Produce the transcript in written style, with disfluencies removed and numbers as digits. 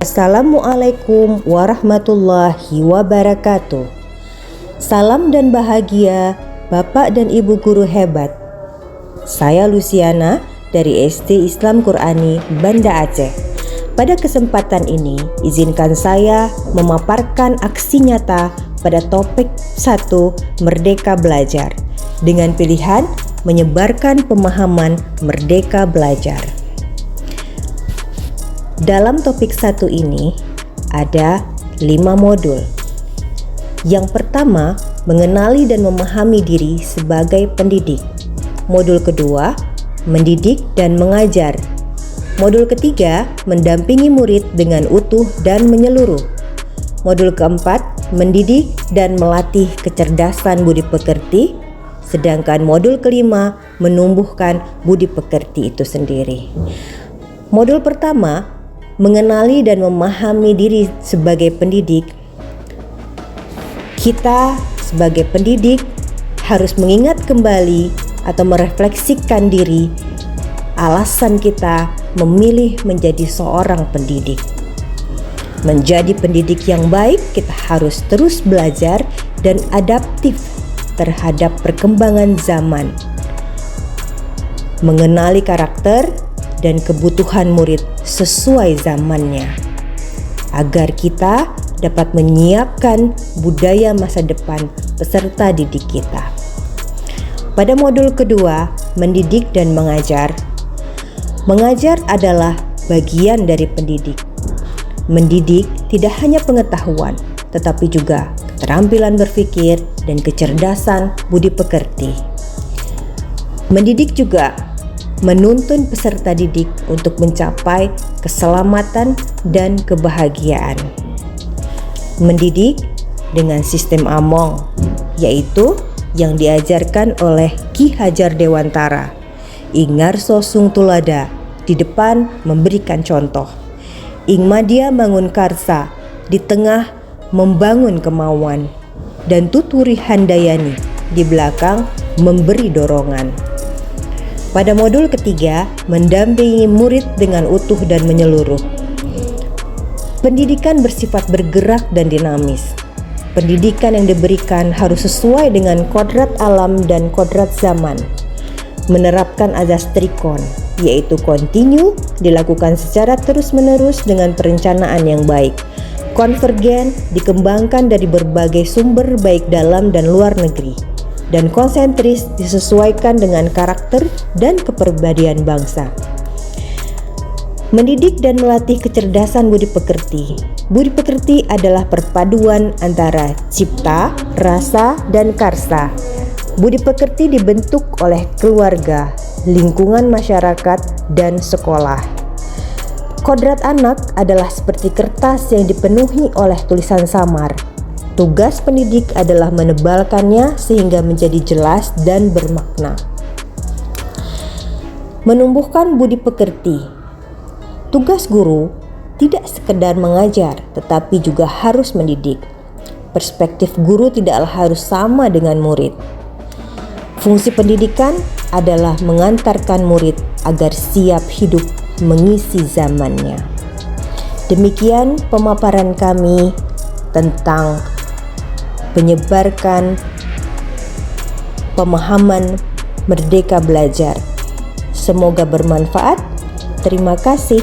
Assalamualaikum warahmatullahi wabarakatuh. Salam dan bahagia Bapak dan Ibu guru hebat. Saya Luciana dari SD Islam Qurani Banda Aceh. Pada kesempatan ini, izinkan saya memaparkan aksi nyata pada topik 1 Merdeka Belajar dengan pilihan menyebarkan pemahaman Merdeka Belajar. Dalam topik 1 ini ada 5 modul. Yang pertama, mengenali dan memahami diri sebagai pendidik. Modul kedua, mendidik dan mengajar. Modul ketiga, mendampingi murid dengan utuh dan menyeluruh. Modul keempat, mendidik dan melatih kecerdasan budi pekerti. Sedangkan modul kelima, menumbuhkan budi pekerti itu sendiri. Modul pertama, mengenali dan memahami diri sebagai pendidik. Kita sebagai pendidik harus mengingat kembali atau merefleksikan diri alasan kita memilih menjadi seorang pendidik. Menjadi pendidik yang baik, kita harus terus belajar dan adaptif terhadap perkembangan zaman. Mengenali karakter dan kebutuhan murid sesuai zamannya, agar kita dapat menyiapkan budaya masa depan peserta didik kita. Pada modul kedua, mendidik dan mengajar. Mengajar adalah bagian dari pendidik. Mendidik tidak hanya pengetahuan, tetapi juga keterampilan berpikir dan kecerdasan budi pekerti. Mendidik juga menuntun peserta didik untuk mencapai keselamatan dan kebahagiaan. Mendidik dengan sistem Among, yaitu yang diajarkan oleh Ki Hajar Dewantara. Ingarso sung tulada, di depan memberikan contoh. Ingmadia mangun karsa, di tengah membangun kemauan. Dan Tuturi Handayani, di belakang memberi dorongan. Pada modul ketiga, mendampingi murid dengan utuh dan menyeluruh. Pendidikan bersifat bergerak dan dinamis. Pendidikan yang diberikan harus sesuai dengan kodrat alam dan kodrat zaman. Menerapkan azas trikon, yaitu continue, dilakukan secara terus-menerus dengan perencanaan yang baik. Konvergen, dikembangkan dari berbagai sumber baik dalam dan luar negeri. Dan konsentris, disesuaikan dengan karakter dan kepribadian bangsa. Mendidik dan melatih kecerdasan budi pekerti. Budi pekerti adalah perpaduan antara cipta, rasa, dan karsa. Budi pekerti dibentuk oleh keluarga, lingkungan masyarakat, dan sekolah. Kodrat anak adalah seperti kertas yang dipenuhi oleh tulisan samar. Tugas pendidik adalah menebalkannya sehingga menjadi jelas dan bermakna. Menumbuhkan budi pekerti. Tugas guru tidak sekedar mengajar, tetapi juga harus mendidik. Perspektif guru tidaklah harus sama dengan murid. Fungsi pendidikan adalah mengantarkan murid agar siap hidup mengisi zamannya. Demikian pemaparan kami tentang menyebarkan pemahaman Merdeka Belajar. Semoga bermanfaat. Terima kasih.